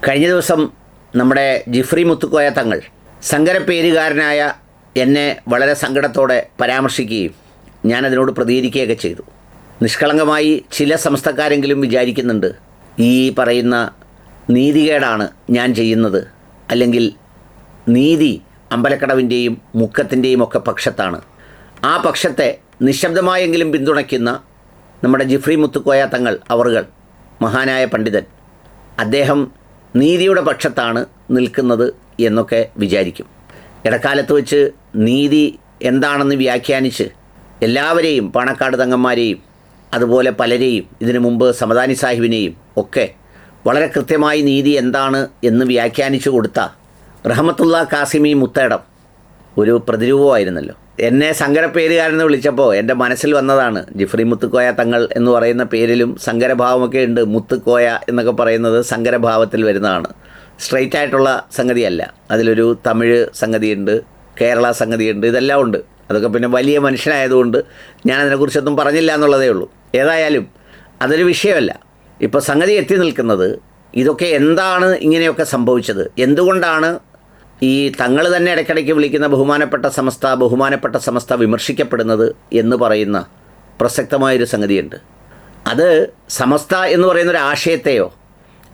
കഴിഞ്ഞ ദിവസം നമ്മുടെ ജിഫ്രി മുത്തുക്കോയ തങ്ങൾ സങ്കരപ്പേരുകാരനായ എന്നെ വളരെ സങ്കടത്തോടെ പരാമർശിക്കുകയും ഞാനതിനോട് പ്രതികരിക്കുകയൊക്കെ ചെയ്തു. നിഷ്കളങ്കമായി ചില സമസ്തക്കാരെങ്കിലും വിചാരിക്കുന്നുണ്ട് ഈ പറയുന്ന നീതികേടാണ് ഞാൻ ചെയ്യുന്നത്, അല്ലെങ്കിൽ നീതി അമ്പലക്കടവിൻ്റെയും മുക്കത്തിൻ്റെയും ഒക്കെ പക്ഷത്താണ്. ആ പക്ഷത്തെ നിശബ്ദമായെങ്കിലും പിന്തുണയ്ക്കുന്ന നമ്മുടെ ജിഫ്രി മുത്തുക്കോയ തങ്ങൾ അവറുകൾ, മഹാനായ പണ്ഡിതൻ, അദ്ദേഹം നീതിയുടെ പക്ഷത്താണ് നിൽക്കുന്നത് എന്നൊക്കെ വിചാരിക്കും. ഇടക്കാലത്ത് വെച്ച് നീതി എന്താണെന്ന് വ്യാഖ്യാനിച്ച് എല്ലാവരെയും, പാണക്കാട് തങ്ങന്മാരെയും അതുപോലെ പലരെയും, ഇതിനു മുമ്പ് സമദാനി സാഹിബിനെയും ഒക്കെ വളരെ കൃത്യമായി നീതി എന്താണ് എന്ന് വ്യാഖ്യാനിച്ചു കൊടുത്ത റഹ്മത്തുള്ള കാസിമി മുത്തേടം ഒരു പ്രതിരൂപമായിരുന്നല്ലോ. എന്നെ സങ്കരപ്പേരുകാരെന്ന് വിളിച്ചപ്പോൾ എൻ്റെ മനസ്സിൽ വന്നതാണ് ജിഫ്രി മുത്തുക്കോയ തങ്ങൾ എന്ന് പറയുന്ന പേരിലും സങ്കരഭാവമൊക്കെ ഉണ്ട്. മുത്തുക്കോയ എന്നൊക്കെ പറയുന്നത് സങ്കരഭാവത്തിൽ വരുന്നതാണ്, സ്ട്രെയിറ്റ് ആയിട്ടുള്ള സംഗതിയല്ല. അതിലൊരു തമിഴ് സംഗതിയുണ്ട്, കേരള സംഗതിയുണ്ട്, ഇതെല്ലാം ഉണ്ട്. അതൊക്കെ പിന്നെ വലിയ മനുഷ്യനായതുകൊണ്ട് ഞാനതിനെക്കുറിച്ചൊന്നും പറഞ്ഞില്ല എന്നുള്ളതേ ഉള്ളൂ. ഏതായാലും അതൊരു വിഷയമല്ല. ഇപ്പോൾ സംഗതി എത്തി നിൽക്കുന്നത് ഇതൊക്കെ എന്താണ് ഇങ്ങനെയൊക്കെ സംഭവിച്ചത്, എന്തുകൊണ്ടാണ് ഈ തങ്ങൾ തന്നെ ഇടയ്ക്കിടയ്ക്ക് വിളിക്കുന്ന ബഹുമാനപ്പെട്ട സമസ്ത വിമർശിക്കപ്പെടുന്നത് എന്ന് പറയുന്ന പ്രസക്തമായൊരു സംഗതിയുണ്ട്. അത് സമസ്ത എന്ന് പറയുന്നൊരു ആശയത്തെയോ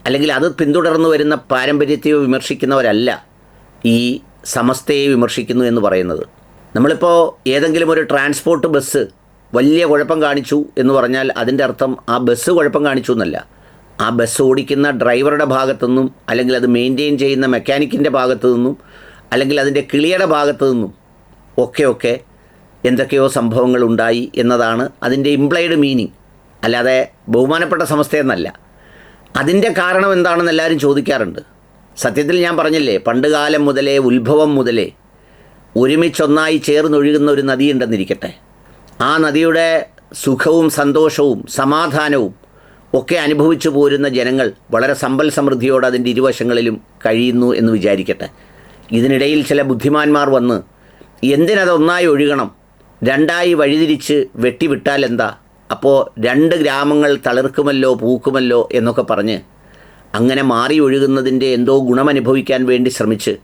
അല്ലെങ്കിൽ അത് പിന്തുടർന്നു വരുന്ന പാരമ്പര്യത്തെയോ വിമർശിക്കുന്നവരല്ല ഈ സമസ്തയെ വിമർശിക്കുന്നു എന്ന് പറയുന്നത്. നമ്മളിപ്പോൾ ഏതെങ്കിലും ഒരു ട്രാൻസ്പോർട്ട് ബസ് വലിയ കുഴപ്പം കാണിച്ചു എന്ന് പറഞ്ഞാൽ അതിൻ്റെ അർത്ഥം ആ ബസ് കുഴപ്പം കാണിച്ചു എന്നല്ല. ആ ബസ് ഓടിക്കുന്ന ഡ്രൈവറുടെ ഭാഗത്തു നിന്നും, അല്ലെങ്കിൽ അത് മെയിൻറ്റെയിൻ ചെയ്യുന്ന മെക്കാനിക്കിൻ്റെ ഭാഗത്തു നിന്നും, അല്ലെങ്കിൽ അതിൻ്റെ കിളിയുടെ ഭാഗത്തു നിന്നും ഒക്കെ എന്തൊക്കെയോ സംഭവങ്ങൾ ഉണ്ടായി എന്നതാണ് അതിൻ്റെ ഇംപ്ലൈഡ് മീനിങ്, അല്ലാതെ ബഹുമാനപ്പെട്ട സമസ്തയെന്നല്ല. അതിൻ്റെ കാരണം എന്താണെന്ന് എല്ലാവരും ചോദിക്കാറുണ്ട്. സത്യത്തിൽ ഞാൻ പറഞ്ഞില്ലേ, പണ്ടുകാലം മുതലേ, ഉത്ഭവം മുതലേ ഒരുമിച്ചൊന്നായി ചേർന്നൊഴുകുന്ന ഒരു നദിയുണ്ടെന്നിരിക്കട്ടെ. ആ നദിയുടെ സുഖവും സന്തോഷവും സമാധാനവും ഒക്കെ അനുഭവിച്ചു പോരുന്ന ജനങ്ങൾ വളരെ സമ്പൽ സമൃദ്ധിയോടെ അതിൻ്റെ ഇരുവശങ്ങളിലും കഴിയുന്നു എന്ന് വിചാരിക്കട്ടെ. ഇതിനിടയിൽ ചില ബുദ്ധിമാന്മാർ വന്ന് എന്തിനതൊന്നായി ഒഴുകണം, രണ്ടായി വഴിതിരിച്ച് വെട്ടിവിട്ടാൽ എന്താ, അപ്പോൾ 2 ഗ്രാമങ്ങൾ തളിർക്കുമല്ലോ പൂക്കുമല്ലോ എന്നൊക്കെ പറഞ്ഞ് അങ്ങനെ മാറി ഒഴുകുന്നതിൻ്റെ എന്തോ ഗുണമനുഭവിക്കാൻ വേണ്ടി ശ്രമിച്ച്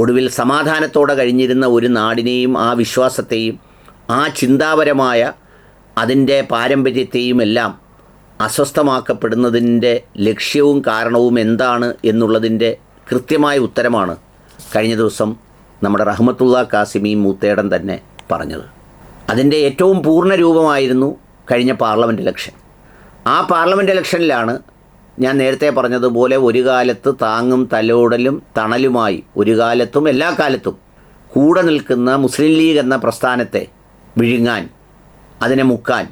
ഒടുവിൽ സമാധാനത്തോടെ കഴിഞ്ഞിരുന്ന ഒരു നാടിനെയും ആ വിശ്വാസത്തെയും ആ ചിന്താപരമായ അതിൻ്റെ പാരമ്പര്യത്തെയും എല്ലാം അസ്വസ്ഥമാക്കപ്പെടുന്നതിൻ്റെ ലക്ഷ്യവും കാരണവും എന്താണ് എന്നുള്ളതിൻ്റെ കൃത്യമായ ഉത്തരമാണ് കഴിഞ്ഞ ദിവസം നമ്മുടെ റഹ്മത്തുള്ള കാസിമി മൂത്തേടൻ തന്നെ പറഞ്ഞത്. അതിൻ്റെ ഏറ്റവും പൂർണ്ണ രൂപമായിരുന്നു കഴിഞ്ഞ പാർലമെൻറ്റ് ഇലക്ഷൻ. ആ പാർലമെൻറ്റ് ഇലക്ഷനിലാണ് ഞാൻ നേരത്തെ പറഞ്ഞതുപോലെ ഒരു കാലത്ത് താങ്ങും തലോടലും തണലുമായി ഒരു കാലത്തും എല്ലാ കാലത്തും കൂടെ നിൽക്കുന്ന മുസ്ലിം ലീഗ് എന്ന പ്രസ്ഥാനത്തെ വിഴുങ്ങാൻ, അതിനെ മുക്കാൻ,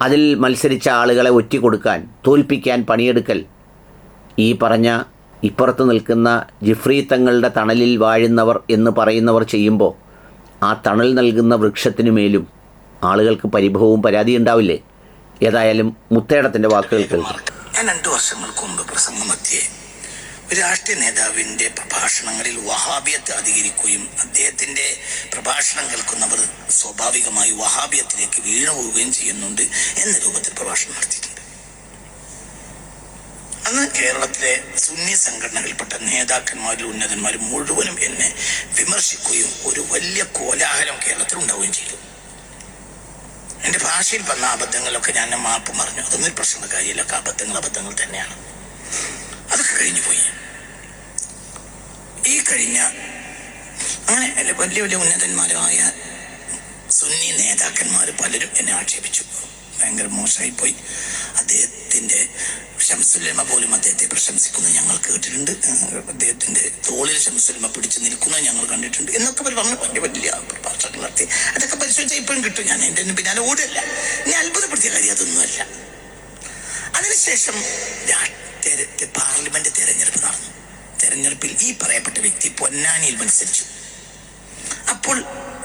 അതിൽ മത്സരിച്ച ആളുകളെ ഒറ്റിക്കൊടുക്കാൻ, തോൽപ്പിക്കാൻ പണിയെടുക്കൽ ഈ പറഞ്ഞ ഇപ്പുറത്ത് നിൽക്കുന്ന ജിഫ്രി തങ്ങളുടെ തണലിൽ വാഴുന്നവർ എന്ന് പറയുന്നവർ ചെയ്യുമ്പോൾ ആ തണൽ നൽകുന്ന വൃക്ഷത്തിനു മേലും ആളുകൾക്ക് പരിഭവവും പരാതി ഉണ്ടാവില്ലേ? ഏതായാലും മുത്തേടത്തിൻ്റെ വാക്കുകൾ കേൾക്കും. ഞാൻ 2 വർഷങ്ങൾക്ക് മുമ്പ് പ്രസംഗമധ്യേ ഒരു രാഷ്ട്രീയ നേതാവിൻ്റെ പ്രഭാഷണങ്ങളിൽ വഹാബിയത്ത് അധികരിക്കുകയും അദ്ദേഹത്തിൻ്റെ പ്രഭാഷണം കേൾക്കുന്നവർ സ്വാഭാവികമായി വഹാബിയത്തിലേക്ക് വീണുപോവുകയും ചെയ്യുന്നുണ്ട് എന്ന രൂപത്തിൽ പ്രഭാഷണം നടത്തിയിട്ടുണ്ട്. അന്ന് കേരളത്തിലെ സുന്നി സംഘടനകളിൽപ്പെട്ട നേതാക്കന്മാരും ഉന്നതന്മാരും മുഴുവനും എന്നെ വിമർശിക്കുകയും ഒരു വലിയ കോലാഹലം കേരളത്തിൽ ഉണ്ടാവുകയും ചെയ്തു. എൻ്റെ ഭാഷയിൽ വന്ന അബദ്ധങ്ങളൊക്കെ ഞാൻ മാപ്പ് പറഞ്ഞു. അതൊന്നും പ്രശ്നമുള്ള കാര്യമില്ല, അബദ്ധങ്ങൾ തന്നെയാണ്. അതൊക്കെ കഴിഞ്ഞു പോയി. ഈ കഴിഞ്ഞ അങ്ങനെ വലിയ വലിയ ഉന്നതന്മാരായ സുന്നി നേതാക്കന്മാർ പലരും എന്നെ ആക്ഷേപിച്ചു. ഭയങ്കര മോശമായിപ്പോയി. അദ്ദേഹത്തിൻ്റെ ശംസുലമ പോലും അദ്ദേഹത്തെ പ്രശംസിക്കുന്നത് ഞങ്ങൾ കേട്ടിട്ടുണ്ട്, അദ്ദേഹത്തിൻ്റെ തോളിൽ ശംസുലമ പിടിച്ച് നിൽക്കുന്നത് ഞങ്ങൾ കണ്ടിട്ടുണ്ട് എന്നൊക്കെ അവർ പറഞ്ഞു. വലിയ വലിയ പ്രഭാഷണങ്ങൾ നടത്തി. അതൊക്കെ പരിശോധിച്ചാൽ ഇപ്പോഴും കിട്ടും. ഞാൻ എൻ്റെ പിന്നാലെ ഓടല്ല. ഇനി അത്ഭുതപ്പെടുത്തിയ കാര്യം അതൊന്നുമല്ല. അതിനുശേഷം പാർലമെന്റ് തെരഞ്ഞെടുപ്പ് നടന്നു. തെരഞ്ഞെടുപ്പിൽ ഈ പറയപ്പെട്ട വ്യക്തി പൊന്നാനിയിൽ മത്സരിച്ചു. അപ്പോൾ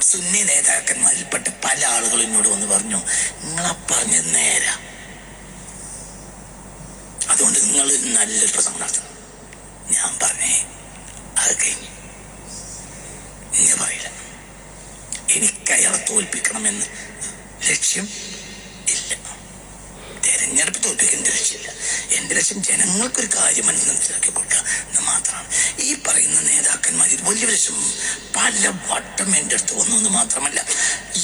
സുന്നി നേതാക്കന്മാരിൽപ്പെട്ട പല ആളുകളും എന്നോട് വന്ന് പറഞ്ഞു, നിങ്ങളാ പറഞ്ഞത് നേരാ, അതുകൊണ്ട് നിങ്ങൾ നല്ലൊരു പ്രസംഗം നടത്തണം. ഞാൻ പറഞ്ഞേ അത് കഴിഞ്ഞു, ഞാൻ പറയില്ല. എനിക്ക് അയാളെ തോൽപ്പിക്കണമെന്ന് ലക്ഷ്യം ഇല്ല. തെരഞ്ഞെടുപ്പ് തോൽപ്പിക്കാൻ എൻ്റെ ലക്ഷ്യമില്ല. എൻ്റെ ലക്ഷ്യം ജനങ്ങൾക്കൊരു കാര്യം മനസ്സിലാക്കി കൊടുക്കുക. വലിയ ലക്ഷ്യം പല വട്ടം എൻ്റെ അടുത്ത് വന്നു മാത്രമല്ല,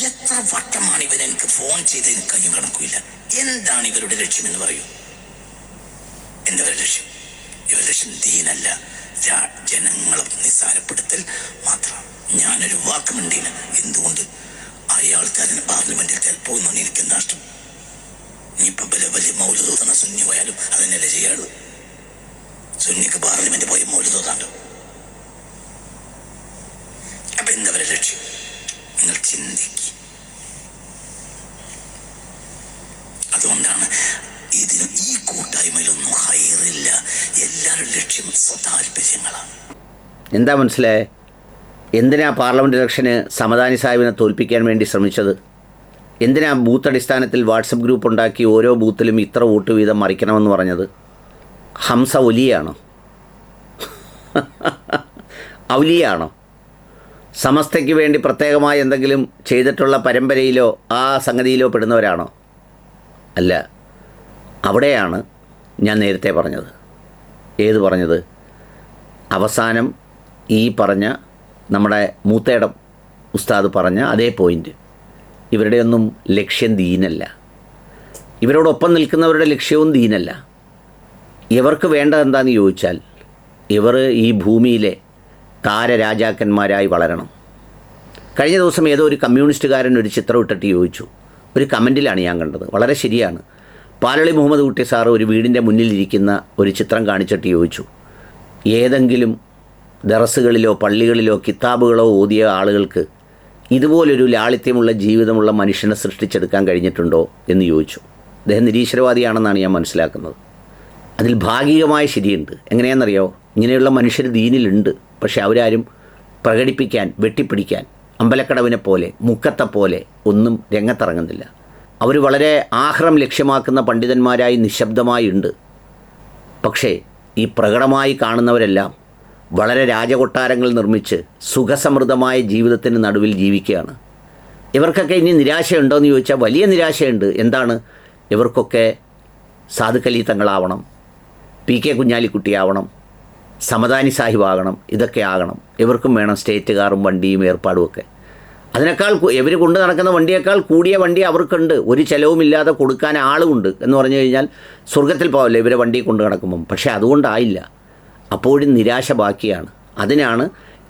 എത്ര വട്ടമാണ് ഇവർ എനിക്ക് ഫോൺ ചെയ്ത് എനിക്ക് കയ്യും കണക്കില്ല. എന്താണ് ഇവരുടെ ലക്ഷ്യം എന്ന് പറയൂ? എന്താ ലക്ഷ്യം? ഇവരുടെ ലക്ഷ്യം ദീനല്ല, ജനങ്ങളെ നിസ്സാരപ്പെടുത്തൽ മാത്രം. ഞാനൊരു വാക്ക് മിണ്ടിയില്ല. എന്തുകൊണ്ട്? അയാൾക്ക് അതിന് പാർലമെന്റിൽ പോകുന്നതാണ് എനിക്ക് നഷ്ടം. നീ ഇപ്പൊ വലിയ മൗലിക തോന്നണ സുന്നി പോയാലും അതിനല്ലേ ചെയ്യാളൂ. സുന്നിക്ക് പാർലമെന്റ് പോയി മൗലിക തോന്നാണ്ടോ? അപ്പൊ എന്താ പറയുക ലക്ഷ്യം? നിങ്ങൾ ചിന്തിക്കുക. അതുകൊണ്ടാണ് ഇതിനും ഈ കൂട്ടായ്മയിലൊന്നും ഹൈറില്ല. എല്ലാവരും ലക്ഷ്യം സ്വതാല്പര്യങ്ങളാണ്. എന്താ മനസ്സിലായേ? എന്തിനാ പാർലമെൻറ്റ് ഇലക്ഷന് സമദാനി സാഹിബിനെ തോൽപ്പിക്കാൻ വേണ്ടി ശ്രമിച്ചത്? എന്തിനാ ബൂത്ത് അടിസ്ഥാനത്തിൽ വാട്സപ്പ് ഗ്രൂപ്പ് ഉണ്ടാക്കി ഓരോ ബൂത്തിലും ഇത്ര വോട്ട് വീതം മറിക്കണമെന്ന് പറഞ്ഞത്? ഹംസ ഒലിയാണോ? ഔലിയാണോ? സമസ്തയ്ക്ക് വേണ്ടി പ്രത്യേകമായി എന്തെങ്കിലും ചെയ്തിട്ടുള്ള പരമ്പരയിലോ ആ സംഗതിയിലോ പെടുന്നവരാണോ? അല്ല. അവിടെയാണ് ഞാൻ നേരത്തെ പറഞ്ഞത്. ഏത് പറഞ്ഞത്? അവസാനം ഈ പറഞ്ഞ നമ്മുടെ മൂത്തേടം ഉസ്താദ് പറഞ്ഞ അതേ പോയിൻ്റ്. ഇവരുടെയൊന്നും ലക്ഷ്യം ദീനല്ല. ഇവരോടൊപ്പം നിൽക്കുന്നവരുടെ ലക്ഷ്യവും ദീനല്ല. ഇവർക്ക് വേണ്ടത് എന്താണെന്ന് ചോദിച്ചാൽ, ഇവർ ഈ ഭൂമിയിലെ താരരാജാക്കന്മാരായി വളരണം. കഴിഞ്ഞ ദിവസം ഏതോ ഒരു കമ്മ്യൂണിസ്റ്റുകാരൻ ഒരു ചിത്രം ഇട്ടിട്ട് ചോദിച്ചു. ഒരു കമൻറ്റിലാണ് ഞാൻ കണ്ടത്. വളരെ ശരിയാണ്. പാലളി മുഹമ്മദ് കുട്ടി സാറ് ഒരു വീടിൻ്റെ മുന്നിലിരിക്കുന്ന ഒരു ചിത്രം കാണിച്ചിട്ട് ചോദിച്ചു, ഏതെങ്കിലും ദറസുകളിലോ പള്ളികളിലോ കിതാബുകളോ ഓതിയ ആളുകൾക്ക് ഇതുപോലൊരു ലാളിത്യമുള്ള ജീവിതമുള്ള മനുഷ്യനെ സൃഷ്ടിച്ചെടുക്കാൻ കഴിഞ്ഞിട്ടുണ്ടോ എന്ന് ചോദിച്ചു. അദ്ദേഹം നിരീശ്വരവാദിയാണെന്നാണ് ഞാൻ മനസ്സിലാക്കുന്നത്. അതിൽ ഭാഗികമായ ശരിയുണ്ട്. എങ്ങനെയാണെന്നറിയോ? ഇങ്ങനെയുള്ള മനുഷ്യർ ദീനിലുണ്ട്. പക്ഷേ അവരാരും പ്രകടിപ്പിക്കാൻ, വെട്ടിപ്പിടിക്കാൻ അമ്പലക്കടവിനെ പോലെ മുക്കത്തെ പോലെ ഒന്നും രംഗത്തിറങ്ങുന്നില്ല. അവർ വളരെ ആഹ്റം ലക്ഷ്യമാക്കുന്ന പണ്ഡിതന്മാരായി നിശബ്ദമായി ഉണ്ട്. പക്ഷേ ഈ പ്രകടമായി കാണുന്നവരെല്ലാം വളരെ രാജകൊട്ടാരങ്ങൾ നിർമ്മിച്ച് സുഖസമൃദ്ധമായ ജീവിതത്തിന് നടുവിൽ ജീവിക്കുകയാണ്. ഇവർക്കൊക്കെ ഇനി നിരാശയുണ്ടോയെന്ന് ചോദിച്ചാൽ വലിയ നിരാശയുണ്ട്. എന്താണ്? ഇവർക്കൊക്കെ സാധുക്കലി തങ്ങളാവണം, പി കെ കുഞ്ഞാലിക്കുട്ടിയാവണം, സമദാനി സാഹിബാകണം, ഇതൊക്കെ ആകണം. ഇവർക്കും വേണം സ്റ്റേറ്റ് കാറും വണ്ടിയും ഏർപ്പാടുമൊക്കെ. അതിനേക്കാൾ ഇവർ കൊണ്ടു നടക്കുന്ന വണ്ടിയേക്കാൾ കൂടിയ വണ്ടി അവർക്കുണ്ട്. ഒരു ചിലവുമില്ലാതെ കൊടുക്കാൻ ആളുമുണ്ട് എന്ന് പറഞ്ഞു കഴിഞ്ഞാൽ സ്വർഗത്തിൽ പോകല്ലേ ഇവരെ വണ്ടി കൊണ്ട് നടക്കുമ്പം. പക്ഷേ അതുകൊണ്ടായില്ല. അപ്പോഴും നിരാശ ബാക്കിയാണ്. അതിനാണ്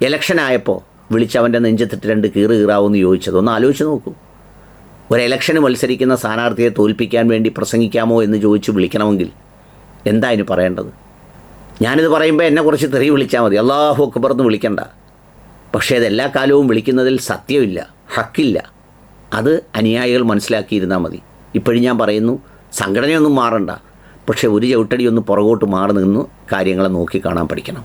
ഇലക്ഷനായപ്പോൾ വിളിച്ചവൻ്റെ നെഞ്ചത്തിട്ട് 2 കീറ് കീറാവെന്ന് ചോദിച്ചത്. ഒന്ന് ആലോചിച്ച് നോക്കൂ. ഒരു ഇലക്ഷന് മത്സരിക്കുന്ന സ്ഥാനാർത്ഥിയെ തോൽപ്പിക്കാൻ വേണ്ടി പ്രസംഗിക്കാമോ എന്ന് ചോദിച്ച് വിളിക്കണമെങ്കിൽ എന്താ അതിന് പറയേണ്ടത്? ഞാനിത് പറയുമ്പോൾ എന്നെ കുറച്ച് തെറി വിളിച്ചാൽ മതി, അല്ലാഹു അക്ബർ എന്ന് വിളിക്കണ്ട. പക്ഷേ അത് എല്ലാ കാലവും വിളിക്കുന്നതിൽ സത്യമില്ല, ഹക്കില്ല. അത് അനുയായികൾ മനസ്സിലാക്കിയിരുന്നാൽ മതി. ഇപ്പോഴും ഞാൻ പറയുന്നു, സംഘടനയൊന്നും മാറണ്ട. പക്ഷേ ഒരു ചവിട്ടടി ഒന്ന് പുറകോട്ട് മാറി നിന്ന് കാര്യങ്ങളെ നോക്കി കാണാൻ പഠിക്കണം.